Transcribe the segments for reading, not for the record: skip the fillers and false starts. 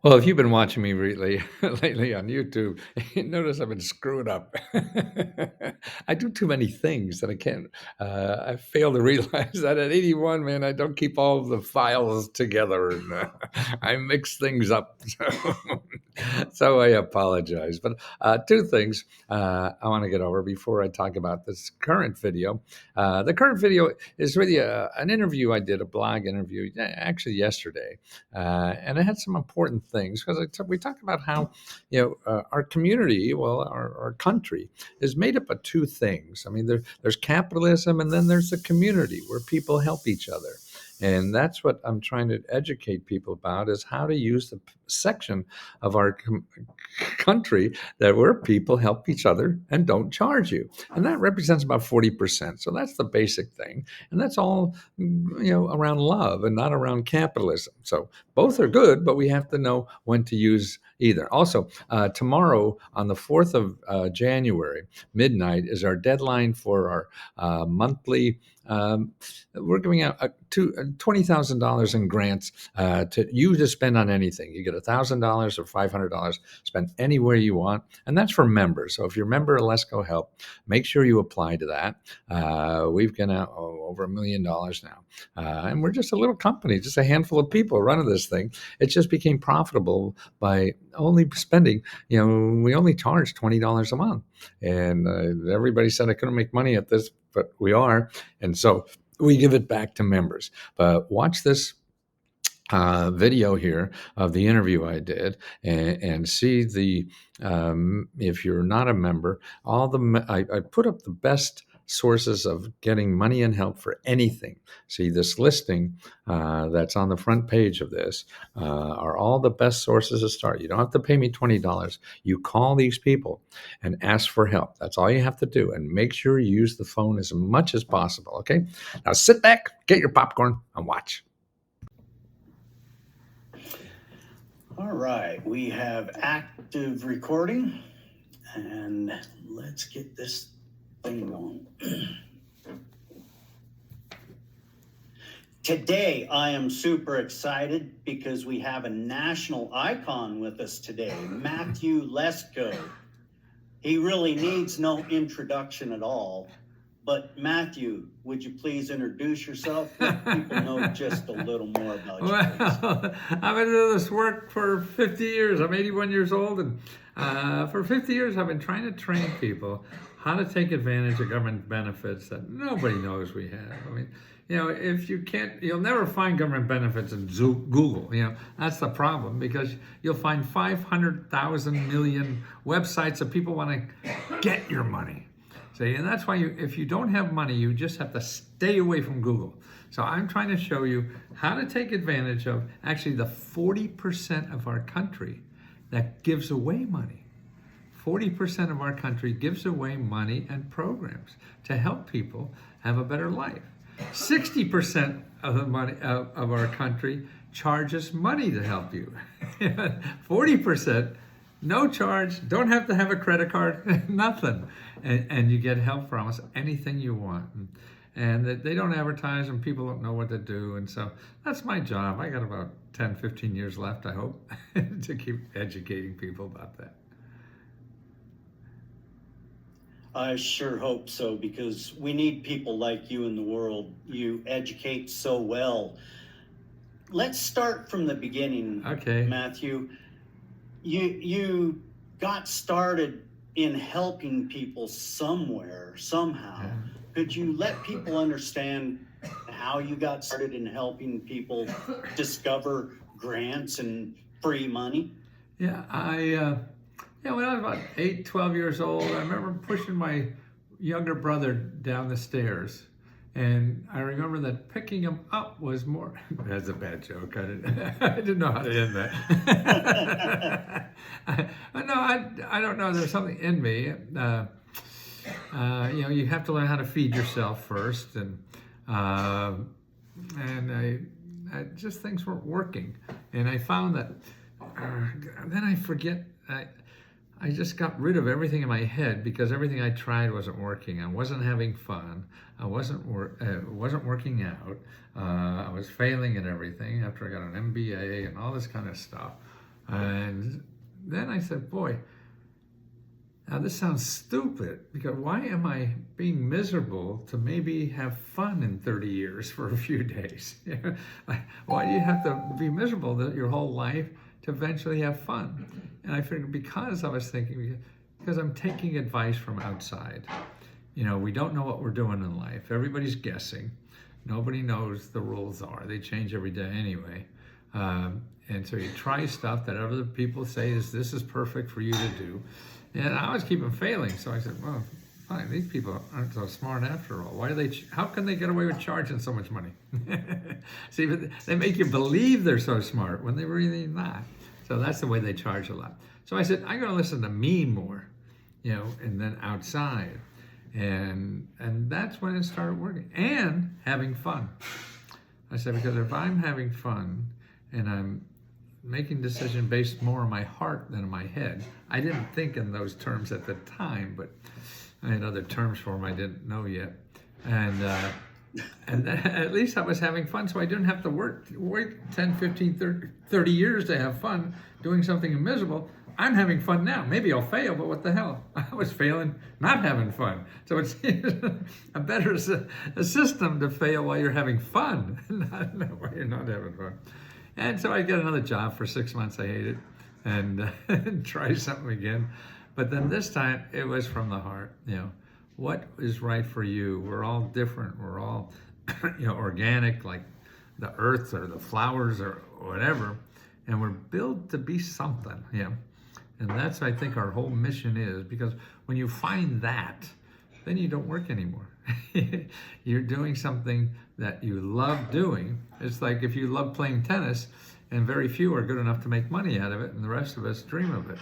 Well, if you've been watching me lately on YouTube, you notice I've been screwing up. I do too many things that I can't. I fail to realize that at 81, man, I don't keep all of the files together, and I mix things up. So I apologize. But two things I want to get over before I talk about this current video. The current video is really an interview I did, a blog interview, actually yesterday, and it had some important things because we talked about how our community, well, our country is made up of two things. I mean, there's capitalism, and then there's the community where people help each other. And that's what I'm trying to educate people about, is how to use the section of our country that where people help each other and don't charge you. And that represents about 40%. So that's the basic thing. And that's all, around love and not around capitalism. So both are good, but we have to know when to use either. Also, tomorrow on the 4th of January, midnight, is our deadline for our monthly. We're giving out $20,000 in grants to spend on anything. You get $1,000 or $500, spend anywhere you want, and that's for members. So if you're a member of Lesko Help, make sure you apply to that. We've got over $1 million now, and we're just a little company, just a handful of people running this thing. It just became profitable by only spending. We only charge $20 a month, and everybody said I couldn't make money at this, but we are, and so we give it back to members. But watch this video here of the interview I did, and see if you're not a member, I put up the best sources of getting money and help for anything. See, this listing that's on the front page of this are all the best sources to start. You don't have to pay me $20. You call these people and ask for help. That's all you have to do, and make sure you use the phone as much as possible. Okay, now sit back, get your popcorn, and watch. All right, we have active recording, and let's get this thing going. Today, I am super excited because we have a national icon with us today, Matthew Lesko. He really needs no introduction at all. But Matthew, would you please introduce yourself? Let people know just a little more about you. Well, I've been doing this work for 50 years. I'm 81 years old, and for 50 years I've been trying to train people how to take advantage of government benefits that nobody knows we have. I mean, if you can't, you'll never find government benefits in Google. That's the problem, because you'll find 500,000 million websites that people want to get your money. See, and that's why if you don't have money, you just have to stay away from Google. So I'm trying to show you how to take advantage of actually the 40% of our country that gives away money. 40% of our country gives away money and programs to help people have a better life. 60% of the money of our country charges money to help you. 40%. No charge, don't have to have a credit card, nothing. And you get help for almost anything you want. And they don't advertise, and people don't know what to do. And so that's my job. I got about 10, 15 years left, I hope, to keep educating people about that. I sure hope so, because we need people like you in the world. You educate so well. Let's start from the beginning, Okay. Matthew. You got started in helping people somewhere, somehow. Yeah. Could you let people understand how you got started in helping people discover grants and free money? Yeah, when I was about 8, 12 years old, I remember pushing my younger brother down the stairs. And I remember that picking him up was more. That's a bad joke. I didn't know how to end that. No, I don't know. There's something in me. You have to learn how to feed yourself first, and I just things weren't working, and I found that. Then I forget. I just got rid of everything in my head because everything I tried wasn't working. I wasn't having fun. I wasn't working out. I was failing at everything after I got an MBA and all this kind of stuff. And then I said, boy, now this sounds stupid, because why am I being miserable to maybe have fun in 30 years for a few days? Why do you have to be miserable your whole life to eventually have fun? And I figured, because I was thinking, because I'm taking advice from outside. We don't know what we're doing in life. Everybody's guessing. Nobody knows the rules are. They change every day anyway. And so you try stuff that other people say this is perfect for you to do. And I always keep them failing. So I said, well, fine, these people aren't so smart after all. Why do how can they get away with charging so much money? See, but they make you believe they're so smart when they're really not. So that's the way they charge a lot. So I said, I'm going to listen to me more, and then outside. And that's when it started working. And having fun. I said, because if I'm having fun and I'm making decisions based more on my heart than on my head. I didn't think in those terms at the time, but I had other terms for them I didn't know yet. And at least I was having fun, so I didn't have to wait 10, 15, 30 years to have fun doing something miserable. I'm having fun now. Maybe I'll fail, but what the hell? I was failing, not having fun. So it's a better system to fail while you're having fun, not while you're not having fun. And so I got another job for 6 months. I hated it, and try something again. But then this time it was from the heart. What is right for you? We're all different. We're all, organic, like the earth or the flowers or whatever. And we're built to be something. And that's, I think, our whole mission is, because when you find that, then you don't work anymore. You're doing something that you love doing. It's like if you love playing tennis, and very few are good enough to make money out of it, and the rest of us dream of it.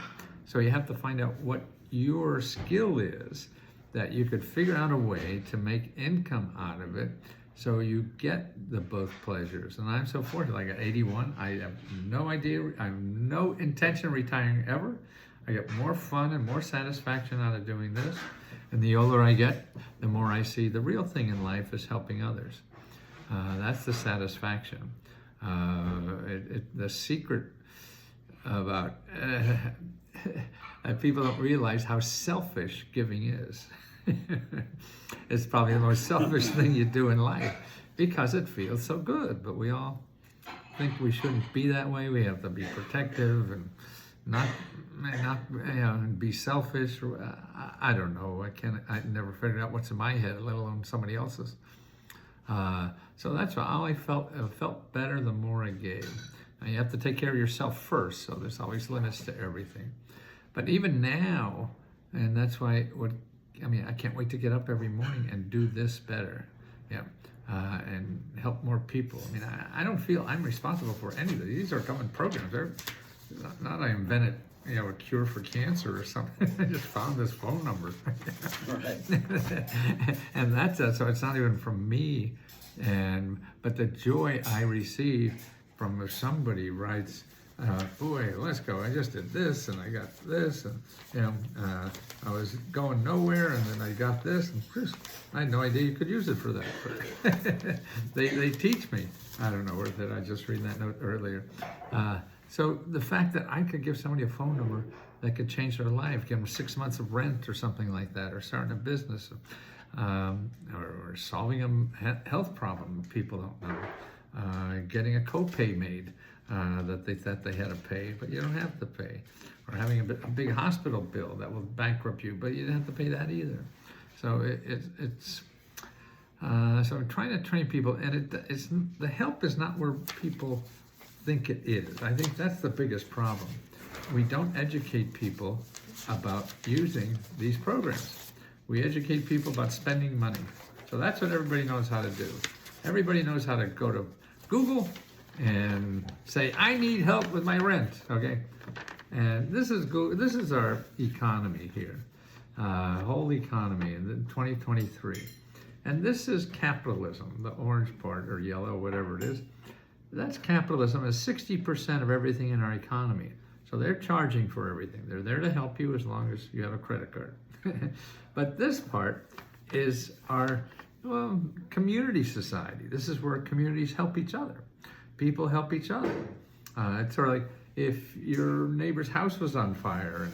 So you have to find out what your skill is, that you could figure out a way to make income out of it, so you get the both pleasures. And I'm so fortunate. Like at 81, I have no idea, I have no intention of retiring ever. I get more fun and more satisfaction out of doing this. And the older I get, the more I see the real thing in life is helping others. That's the satisfaction. The secret about that people don't realize how selfish giving is. It's probably the most selfish thing you do in life, because it feels so good. But we all think we shouldn't be that way. We have to be protective and not be selfish. I don't know. I never figured out what's in my head, let alone somebody else's. So that's why I felt better the more I gave. Now you have to take care of yourself first, so there's always limits to everything. But even now, and that's why I can't wait to get up every morning and do this better. And help more people. I don't feel I'm responsible for any of these. These are common programs. They're not I invented a cure for cancer or something. I just found this phone number. Right. And that's it. So it's not even from me. But the joy I receive from if somebody writes, boy, Lesko, I just did this and I got this, and I was going nowhere, and then I got this, and I had no idea you could use it for that. But they teach me. I don't know, or did I just read that note earlier? So the fact that I could give somebody a phone number that could change their life, give them 6 months of rent or something like that, or starting a business, or solving a health problem people don't know, getting a copay made that they thought they had to pay, but you don't have to pay, or having a big hospital bill that will bankrupt you, but you don't have to pay that either. So it's so I'm trying to train people, and the help is not where people think it is. I think that's the biggest problem. We don't educate people about using these programs. We educate people about spending money. So that's what everybody knows how to do. Everybody knows how to go to Google and say, I need help with my rent, okay? And this is our economy here, whole economy in 2023. And this is capitalism, the orange part, or yellow, whatever it is. That's capitalism, is 60% of everything in our economy. So they're charging for everything. They're there to help you as long as you have a credit card. But this part is our community society. This is where communities help each other. People help each other. It's sort of like if your neighbor's house was on fire and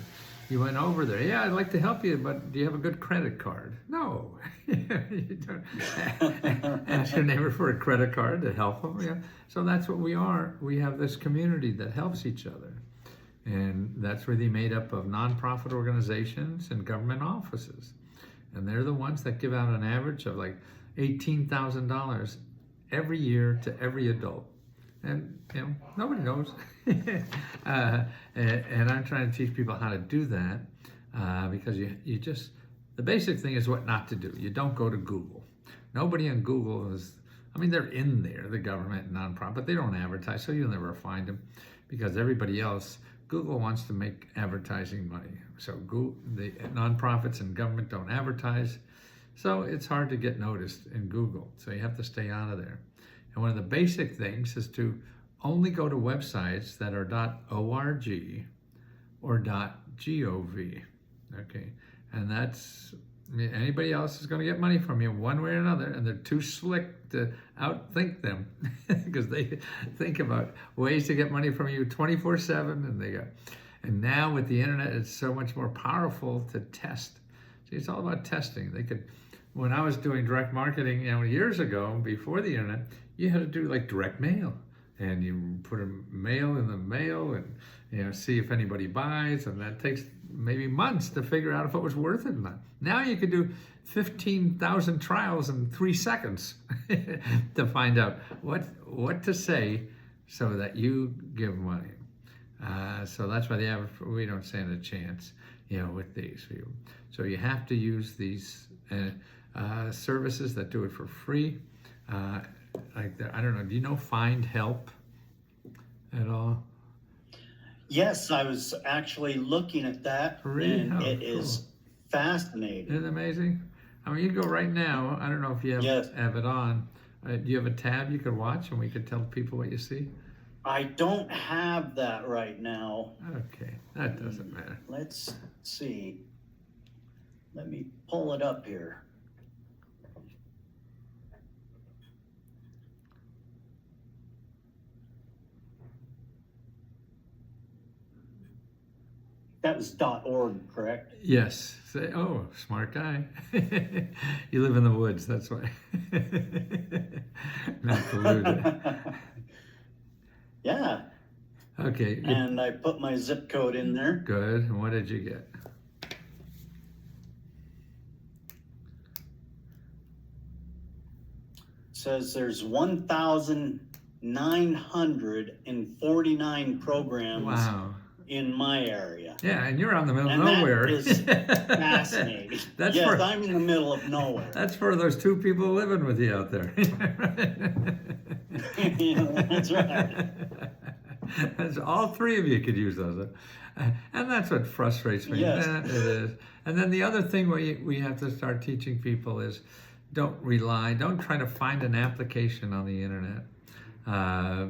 you went over there, yeah, I'd like to help you, but do you have a good credit card? No. You don't ask your neighbor for a credit card to help them. Yeah. So that's what we are. We have this community that helps each other. And that's really made up of nonprofit organizations and government offices. And they're the ones that give out an average of like $18,000 every year to every adult. And nobody knows. And I'm trying to teach people how to do that because you just, the basic thing is what not to do. You don't go to Google. Nobody on Google is, I mean, they're in there, the government and nonprofit, but they don't advertise, so you'll never find them because everybody else, Google wants to make advertising money. So Google, the nonprofits and government don't advertise. So it's hard to get noticed in Google. So you have to stay out of there. And one of the basic things is to only go to websites that are .org or .gov. Okay. And that's, anybody else is going to get money from you one way or another, and they're too slick to outthink them because they think about ways to get money from you 24/7, and now with the internet, it's so much more powerful to test. See, it's all about testing. When I was doing direct marketing, years ago, before the internet, you had to do like direct mail, and you put a mail in the mail and see if anybody buys, and that takes maybe months to figure out if it was worth it or not. Now you could do 15,000 trials in 3 seconds to find out what to say so that you give money. So that's why we don't stand a chance, with these. So you have to use these services that do it for free. I don't know. Do you know Find Help at all? Yes, I was actually looking at that, Really? and it is fascinating. Isn't it amazing? I mean, you go right now. I don't know if you have it on. Do you have a tab you could watch, and we could tell people what you see? I don't have that right now. Okay, that doesn't matter. Let's see. Let me pull it up here. That was .org, correct? Yes. Oh, smart guy. You live in the woods, that's why. Not to lose it. Yeah. Okay. And I put my zip code in there. Good. And what did you get? It says there's 1,949 programs. Wow. In my area. Yeah, and you're out in the middle of nowhere. That is fascinating. Yes, I'm in the middle of nowhere. That's for those 2 people living with you out there. Yeah, that's right. All 3 of you could use those. And that's what frustrates me. Yes. It is. And then the other thing we have to start teaching people is don't try to find an application on the internet.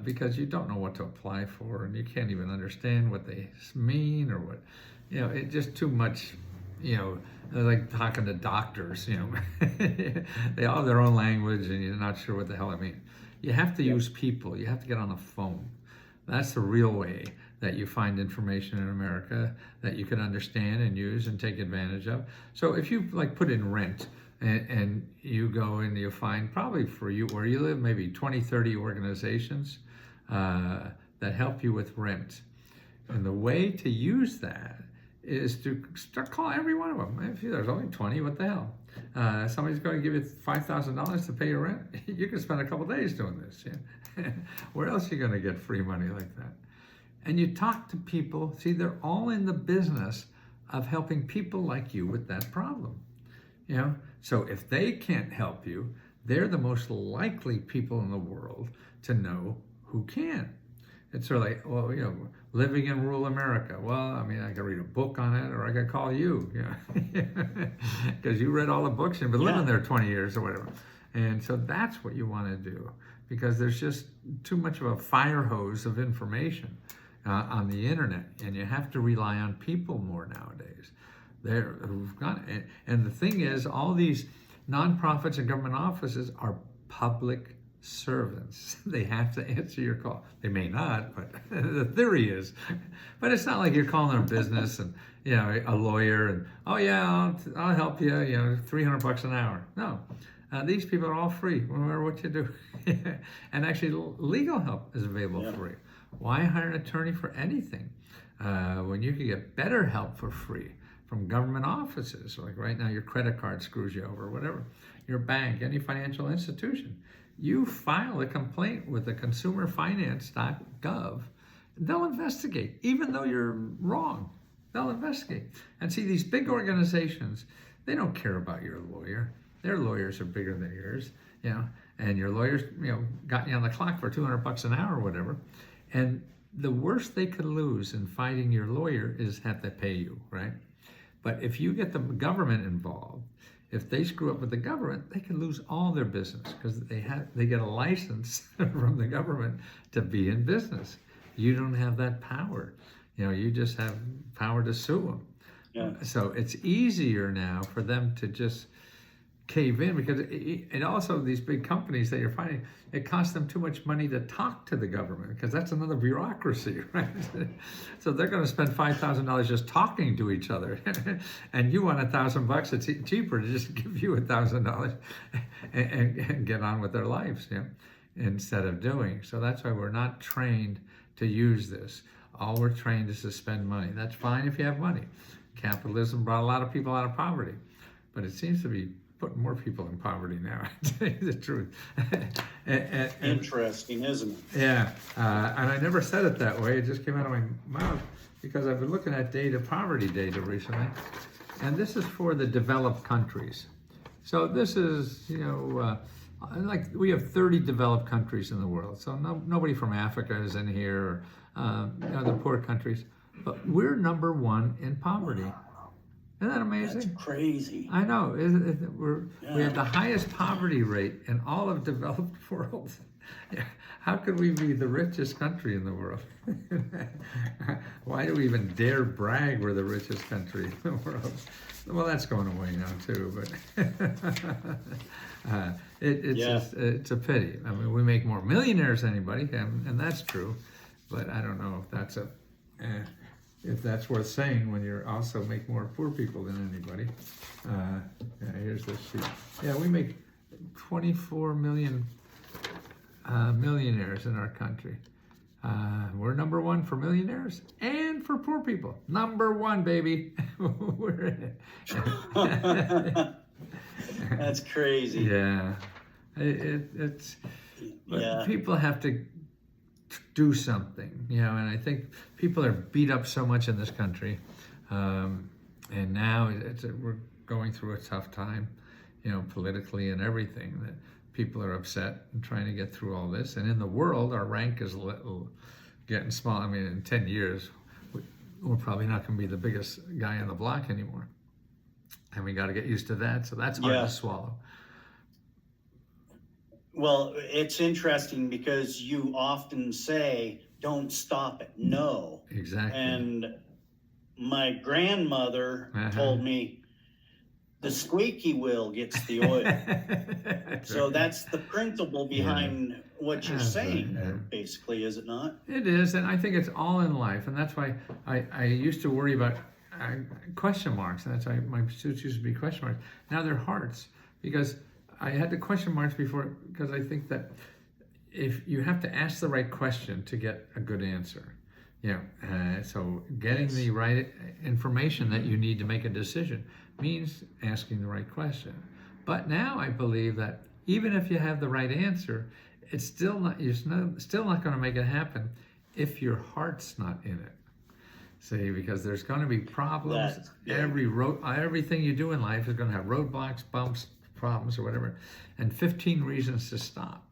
Because you don't know what to apply for, and you can't even understand what they mean or what, it's just too much, like talking to doctors, they all have their own language and you're not sure what the hell it means. You have to use people. You have to get on the phone. That's the real way that you find information in America that you can understand and use and take advantage of. So if you put in rent, and you go and you find probably for you where you live maybe 20, 30 organizations that help you with rent. And the way to use that is to start calling every one of them. If there's only 20, what the hell? Somebody's going to give you $5,000 to pay your rent. You can spend a couple days doing this. Yeah? Where else are you going to get free money like that? And you talk to people. See, they're all in the business of helping people like you with that problem. So if they can't help you, they're the most likely people in the world to know who can. It's sort of like, well, living in rural America. Well, I mean, I could read a book on it, or I could call you, because you read all the books and been living there 20 years or whatever. And so that's what you want to do, because there's just too much of a fire hose of information on the internet, and you have to rely on people more nowadays. And the thing is, all these nonprofits and government offices are public servants. They have to answer your call. They may not, but the theory is. But it's not like you're calling a business and a lawyer and oh yeah, I'll help you. $300 an hour. No, these people are all free, no matter what you do. And actually, legal help is available free. Why hire an attorney for anything when you can get better help for free from government offices? Like right now, your credit card screws you over, whatever. Your bank, any financial institution. You file a complaint with the consumerfinance.gov. They'll investigate, even though you're wrong. They'll investigate. And see, these big organizations, they don't care about your lawyer. Their lawyers are bigger than yours, and your lawyers, got you on the clock for $200 an hour or whatever. And the worst they could lose in fighting your lawyer is have to pay you, right? But if you get the government involved, if they screw up with the government, they can lose all their business because they get a license from the government to be in business. You don't have that power. You just have power to sue them. Yeah. So it's easier now for them to just cave in because and also these big companies that you're finding, it costs them too much money to talk to the government because that's another bureaucracy, right? So they're going to spend $5,000 just talking to each other, and you want $1,000. It's cheaper to just give you $1,000 and get on with their lives, instead of doing. So that's why we're not trained to use this. All we're trained is to spend money. That's fine if you have money. Capitalism brought a lot of people out of poverty, but it seems to be putting more people in poverty now, to tell you the truth. and, Interesting, isn't it? Yeah, and I never said it that way. It just came out of my mouth because I've been looking at poverty data recently, and this is for the developed countries. So this is, like we have 30 developed countries in the world. So nobody from Africa is in here, or the poor countries, but we're number one in poverty. Isn't that amazing? That's crazy. I know. We have the highest poverty rate in all of developed world. How could we be the richest country in the world? Why do we even dare brag we're the richest country in the world? Well, that's going away now too, but it's a pity. I mean, we make more millionaires than anybody, and that's true, but I don't know if that's worth saying when you also make more poor people than anybody. Here's this sheet. Yeah, we make 24 million millionaires in our country. We're number one for millionaires and for poor people. Number one, baby. We're in it. That's crazy. Yeah. But people have to do something, and I think people are beat up so much in this country, and now we're going through a tough time, politically and everything, that people are upset and trying to get through all this. And in the world, our rank is getting small. I mean, in 10 years, we're probably not going to be the biggest guy on the block anymore, and we got to get used to that. So that's hard to swallow. Well, it's interesting because you often say, don't stop at no. Exactly. And my grandmother told me, the squeaky wheel gets the oil. So that's the principle behind what you're saying there, basically, is it not? It is, and I think it's all in life. And that's why I used to worry about question marks. And that's why my suits used to be question marks. Now they're hearts, because I had the question marks before, because I think that if you have to ask the right question to get a good answer, so getting the right information that you need to make a decision means asking the right question. But now I believe that even if you have the right answer, it's still not going to make it happen if your heart's not in it. See, because there's going to be problems. Everything you do in life is going to have roadblocks, bumps, problems, or whatever, and 15 reasons to stop.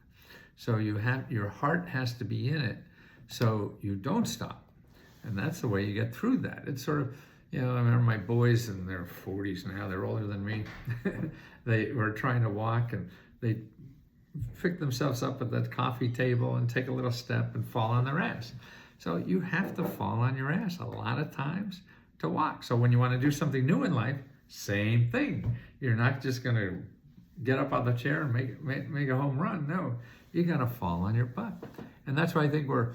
So your heart has to be in it, so you don't stop, and that's the way you get through that. It's sort of, I remember my boys in their 40s now. They're older than me. They were trying to walk, and they pick themselves up at that coffee table and take a little step and fall on their ass. So you have to fall on your ass a lot of times to walk. So when you want to do something new in life, same thing. You're not just going to get up on the chair and make a home run. No, you're going to fall on your butt. And that's why I think we're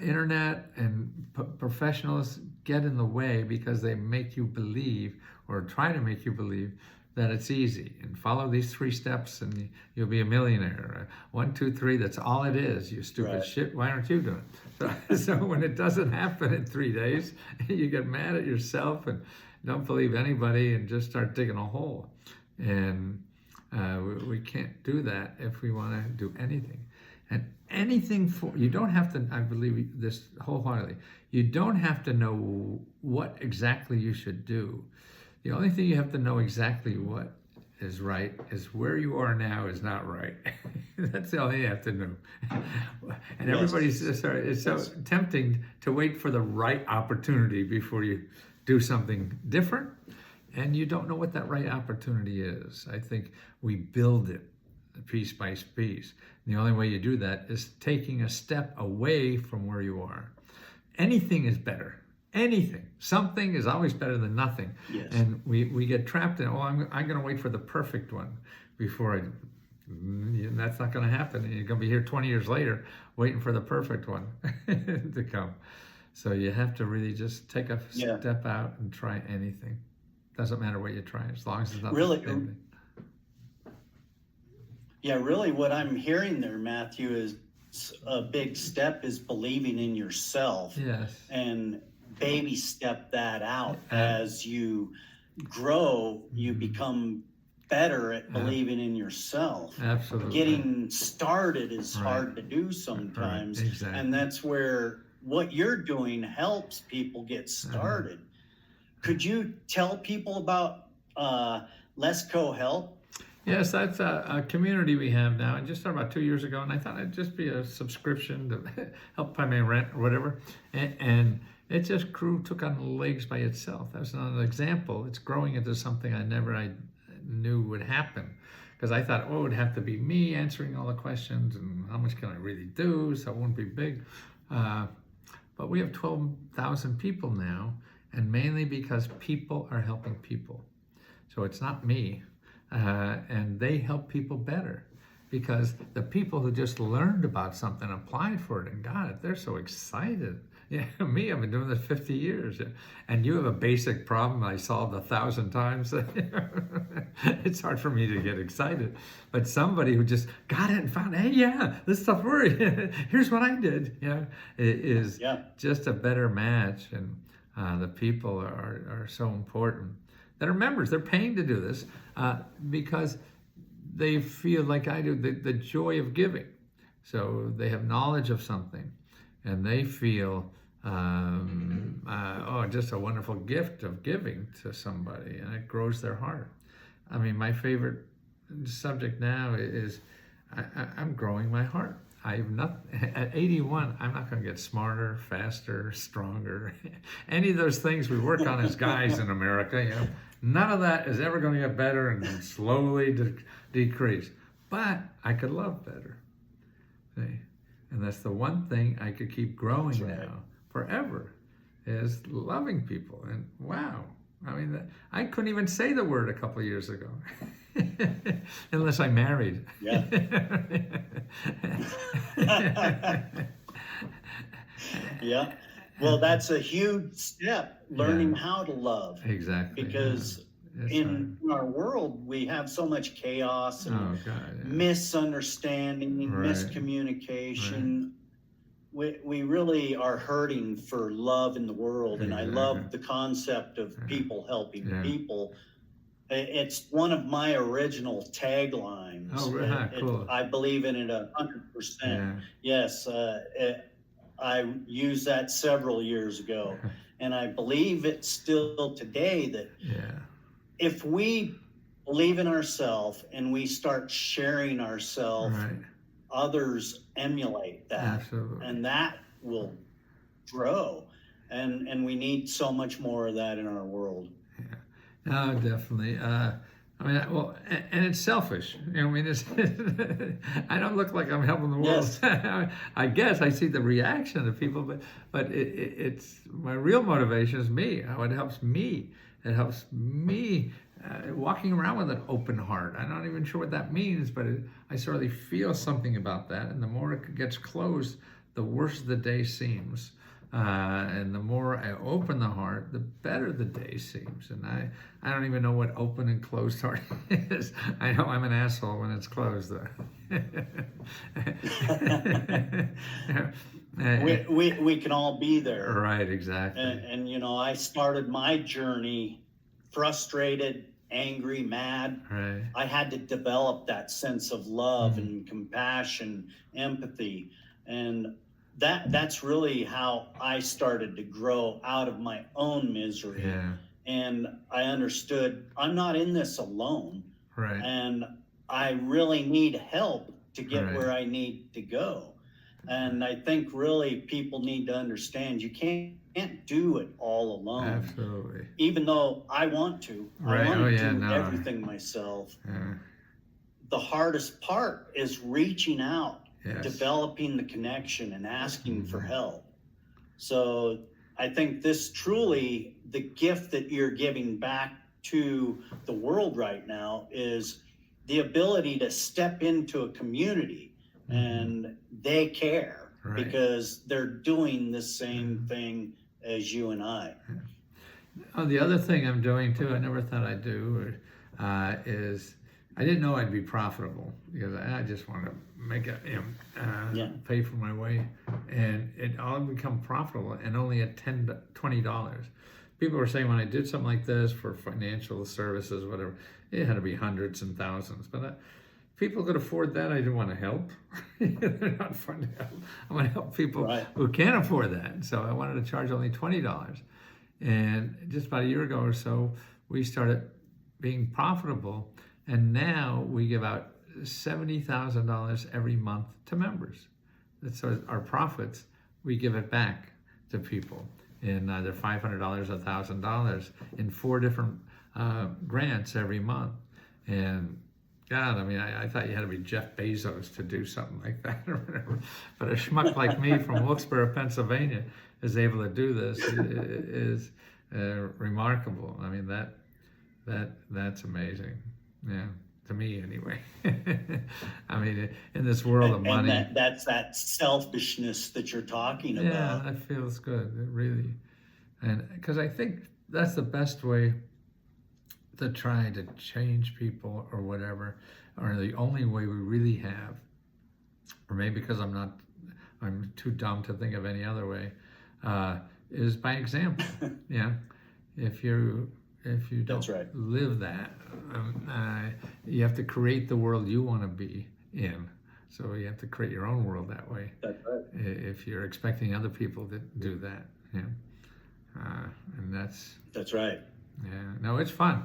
internet and professionals get in the way, because they make you believe, or try to make you believe, that it's easy and follow these 3 steps and you'll be a millionaire. 1, 2, 3, that's all it is. You stupid shit. Why aren't you doing it? So when it doesn't happen in 3 days, you get mad at yourself and don't believe anybody and just start digging a hole. And we can't do that if we want to do anything. And anything you don't have to, I believe this wholeheartedly, you don't have to know what exactly you should do. The only thing you have to know exactly what is right is where you are now is not right. That's the only thing you have to know. And everybody's sorry, it's so tempting to wait for the right opportunity before you do something different, and you don't know what that right opportunity is. I think we build it piece by piece. And the only way you do that is taking a step away from where you are. Anything is better. Anything. Something is always better than nothing. Yes. And we get trapped in, I'm going to wait for the perfect one before that's not going to happen. You're going to be here 20 years later waiting for the perfect one to come. So you have to really just take a step out and try anything. Doesn't matter what you try, as long as it's not really. the same thing. Yeah, really what I'm hearing there, Matthew, is a big step is believing in yourself. Yes. And baby step that out. As you grow, you become better at believing in yourself. Absolutely. Getting started is hard to do sometimes. Right. Exactly. And that's where what you're doing helps people get started. Could you tell people about Lesko Help? Yes, that's a community we have now. I just started about 2 years ago, and I thought it'd just be a subscription to help pay my rent or whatever. And it just took on legs by itself. That's not an example. It's growing into something I knew would happen. Because I thought, it would have to be me answering all the questions, and how much can I really do, so it won't be big. But we have 12,000 people now, and mainly because people are helping people. So it's not me. And they help people better, because the people who just learned about something, applied for it, and got it, they're so excited. Yeah, me, I've been doing this 50 years. And you have a basic problem I solved 1,000 times. It's hard for me to get excited. But somebody who just got it and found, hey, yeah, this stuff works. Here's what I did. It is just a better match. And the people are so important. That are members, they're paying to do this because they feel like I do, the joy of giving. So they have knowledge of something, and they feel, just a wonderful gift of giving to somebody, and it grows their heart. I mean, my favorite subject now is I'm growing my heart. At 81, I'm not going to get smarter, faster, stronger. Any of those things we work on as guys in America, none of that is ever going to get better and slowly decrease. But I could love better. See? And that's the one thing I could keep growing now forever, is loving people. And wow, I mean, I couldn't even say the word a couple of years ago. Unless I married. Yeah. Yeah. Well, that's a huge step, learning how to love. Exactly. Because in our world, we have so much chaos and misunderstanding, miscommunication. We really are hurting for love in the world. And I love the concept of people helping people. It's one of my original taglines. Oh, cool. I believe in it 100%. Yes, I used that several years ago, and I believe it still today that if we believe in ourselves and we start sharing ourselves, others emulate that. Absolutely. And that will grow. And we need so much more of that in our world. No, definitely. I mean, well, and it's selfish. You know, I mean, it's, I don't look like I'm helping the world. Yes. I guess I see the reaction of people, but it's my real motivation is me. How it helps me. It helps me walking around with an open heart. I'm not even sure what that means, but I sort of feel something about that. And the more it gets closed, the worse the day seems. And the more I open the heart, the better the day seems. And I don't even know what open and closed heart is. I know I'm an asshole when it's closed, though. We can all be there. Right, exactly. And you know, I started my journey frustrated, angry, mad. Right. I had to develop that sense of love Mhm. and compassion, empathy, and that's really how I started to grow out of my own misery. Yeah. And I understood I'm not in this alone, Right. and I really need help to get Right. where I need to go. And I think really people need to understand you can't do it all alone. Absolutely. Even though I want to, I Right. want Oh, to yeah. do No. everything myself. Yeah. The hardest part is reaching out, Yes. developing the connection, and asking for Mhm. help. So I think this truly, the gift that you're giving back to the world right now is the ability to step into a community Mhm. and they care Right. because they're doing the same thing as you and I. Oh, the other thing I'm doing too, I never thought I'd do, is I didn't know I'd be profitable because I just want to make it, Yeah. pay for my way, and it all become profitable and only at $20. People were saying when I did something like this for financial services, whatever, it had to be hundreds and thousands, but people could afford that. I didn't want to help. They're not fun to help. I want to help people Right. who can't afford that. So I wanted to charge only $20. And just about a year ago or so, we started being profitable. And now we give out $70,000 every month to members. So our profits, we give it back to people in either $500 or $1,000 in 4 different grants every month. And God, I mean, I thought you had to be Jeff Bezos to do something like that or whatever. But a schmuck like me from Wilkes-Barre, Pennsylvania, is able to do this is remarkable. I mean, that's amazing. Yeah, to me anyway. I mean, in this world of money. And that's that selfishness that you're talking Yeah, about. that feels good. It really, and because I think that's the best way to try to change people or whatever, or the only way we really have, or maybe because I'm too dumb to think of any other way, is by example. Yeah, if you don't That's right. live that, you have to create the world you want to be in. So you have to create your own world that way. That's right. If you're expecting other people to do that, yeah, and That's right. yeah, no, it's fun.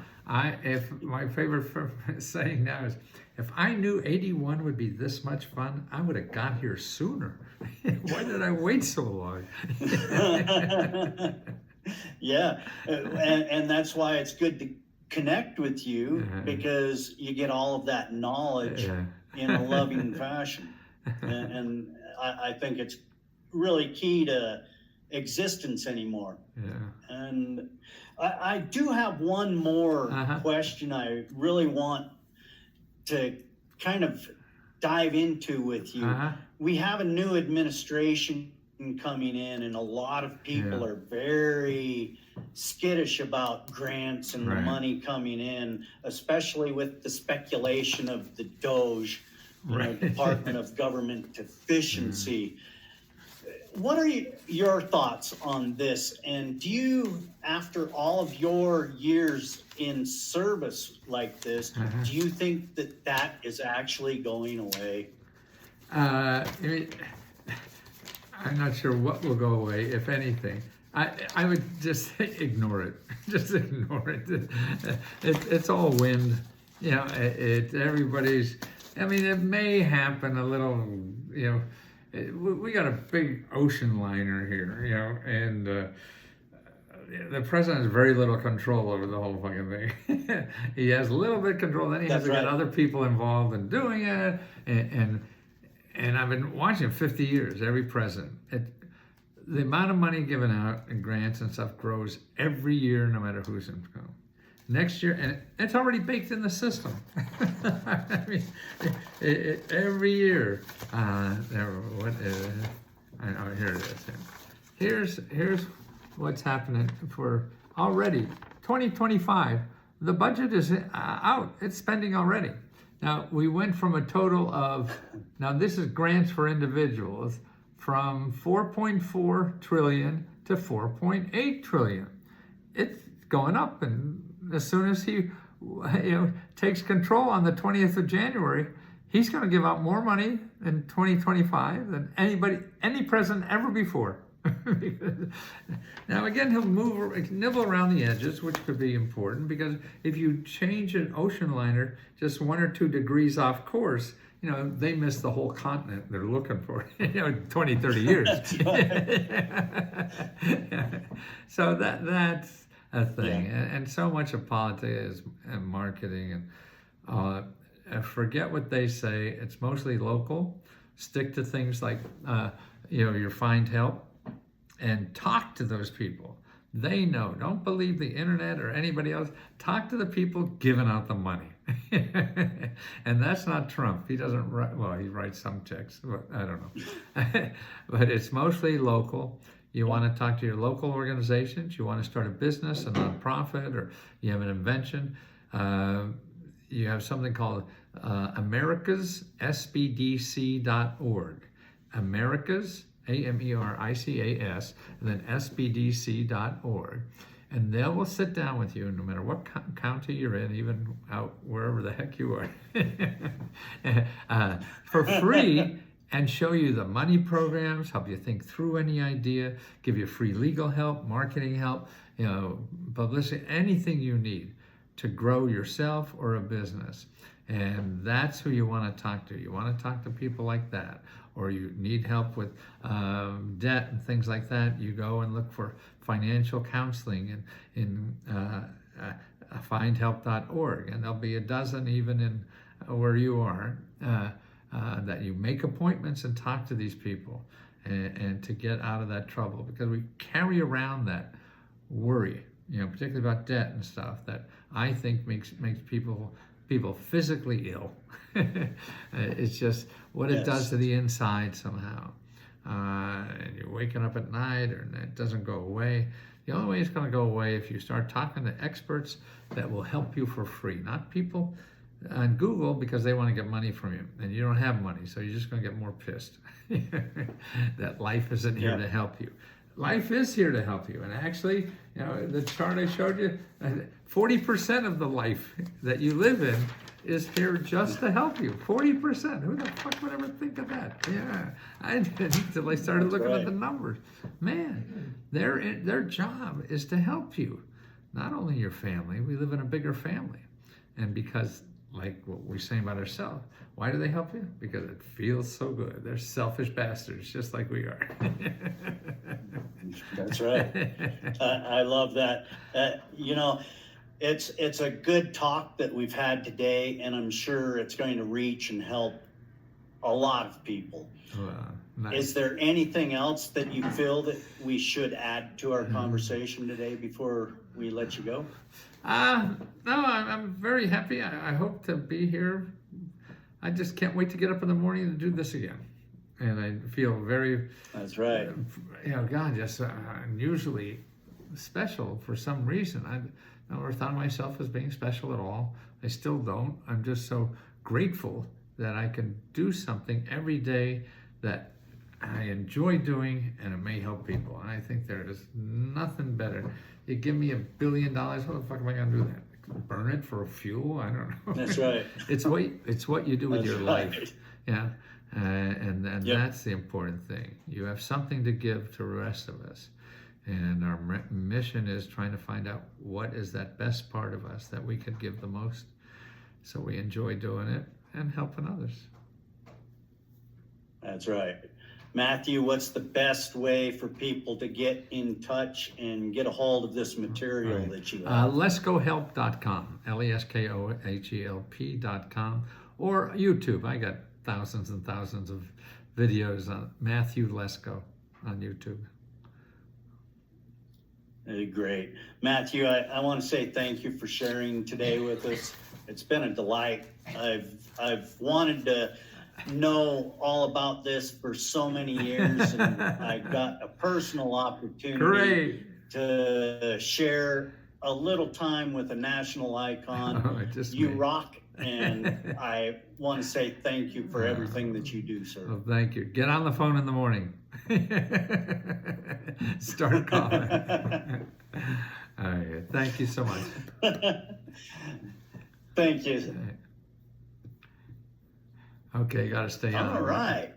If my favorite saying now is, if I knew 81 would be this much fun, I would have got here sooner. Why did I wait so long? Yeah, and that's why it's good to connect with you because you get all of that knowledge Yeah. in a loving fashion, and I think it's really key to existence anymore. Yeah. And I do have one more question I really want to kind of dive into with you. We have a new administration coming in, and a lot of people are very skittish about grants and the money coming in, especially with the speculation of the Doge, Department of Government Efficiency. What are your thoughts on this? And do you, after all of your years in service like this, do you think that that is actually going away? I'm not sure what will go away, if anything. I would just ignore it. Just ignore it. It's all wind. You know, everybody's, I mean, it may happen a little, we got a big ocean liner here, and the president has very little control over the whole fucking thing. He has a little bit of control, then he has That's to get right. other people involved in doing it. And I've been watching 50 years, every president. The amount of money given out in grants and stuff grows every year, no matter who's in control. Next year, and it's already baked in the system. I mean, every year. Here it is. Here's what's happening for already 2025. The budget is out. It's spending already. Now we went from a total of, now this is grants for individuals, from 4.4 trillion to 4.8 trillion. It's going up, and as soon as he takes control on the 20th of January, he's going to give out more money in 2025 than any president ever before. Now again, he'll nibble around the edges, which could be important, because if you change an ocean liner just 1 or 2 degrees off course, they miss the whole continent they're looking for, 20, 30 years. So that's a thing. Yeah. And so much of politics and marketing and forget what they say. It's mostly local. Stick to things like, your find help and talk to those people. They know. Don't believe the internet or anybody else. Talk to the people giving out the money. And that's not Trump. He doesn't write, well, he writes some checks, but I don't know. But it's mostly local. You want to talk to your local organizations. You want to start a business, a nonprofit, or you have an invention. You have something called americassbdc.org. Americas, AMERICAS, and then SBDC.org. And they will sit down with you, no matter what county you're in, even out wherever the heck you are, for free, and show you the money programs, help you think through any idea, give you free legal help, marketing help, publicity, anything you need to grow yourself or a business. And that's who you want to talk to. You want to talk to people like that. Or you need help with debt and things like that, you go and look for financial counseling in findhelp.org. And there'll be a dozen even in where you are, that you make appointments and talk to these people and to get out of that trouble. Because we carry around that worry, particularly about debt and stuff, that I think makes people physically ill. It's just what it does to the inside somehow. And you're waking up at night, and it doesn't go away. The only way it's going to go away if you start talking to experts that will help you for free, not people on Google because they want to get money from you, and you don't have money, so you're just going to get more pissed that life isn't here to help you. Life is here to help you. And actually, the chart I showed you, 40% of the life that you live in is here just to help you. 40%. Who the fuck would ever think of that? Yeah, I didn't until I started looking at the numbers. Man, their job is to help you, not only your family. We live in a bigger family, and because, like what we're saying about ourselves, why do they help you? Because it feels so good. They're selfish bastards, just like we are. That's right. I love that. It's a good talk that we've had today, and I'm sure it's going to reach and help a lot of people. Nice. Is there anything else that you feel that we should add to our conversation today before we let you go? No, I'm very happy. I hope to be here. I just can't wait to get up in the morning to do this again. And I feel very... That's right. God, just unusually special for some reason. I never thought of myself as being special at all. I still don't. I'm just so grateful that I can do something every day that I enjoy doing, and it may help people. And I think there is nothing better. You give me $1 billion, what the fuck am I going to do that? Burn it for fuel? I don't know. That's right. It's what you do with your life. Yeah. And Yep. That's the important thing. You have something to give to the rest of us. And our mission is trying to find out what is that best part of us that we could give the most, so we enjoy doing it and helping others. That's right. Matthew, what's the best way for people to get in touch and get a hold of this material Right. that you have? Leskohelp.com, Leskohelp.com, or YouTube. I got thousands and thousands of videos on Matthew Lesko on YouTube. Great. Matthew, I want to say thank you for sharing today with us. It's been a delight. I've wanted to know all about this for so many years, and I got a personal opportunity Great. to share a little time with a national icon. Oh, just You me. rock, and I want to say thank you for everything that you do, sir. Well, thank you. Get on the phone in the morning. Start calling. All right. Thank you so much. Thank you. Okay, got to stay on. All right.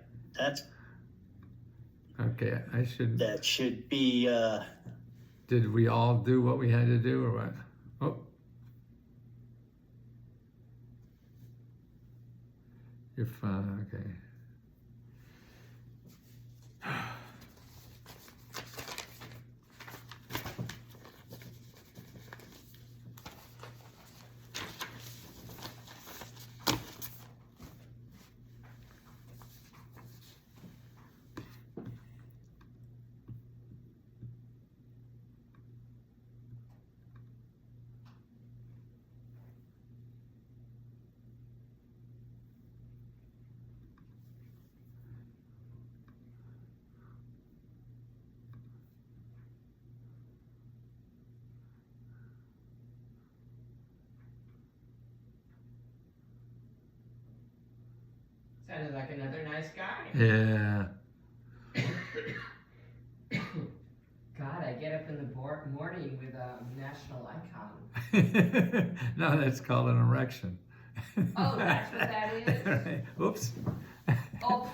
Okay, That should be Did we all do what we had to do, or what? Oh. You're fine, okay. Sounded like another nice guy. Yeah. God, I get up in the morning with a national icon. No, that's called an erection. Oh, that's what that is? Right. Oops. Oh,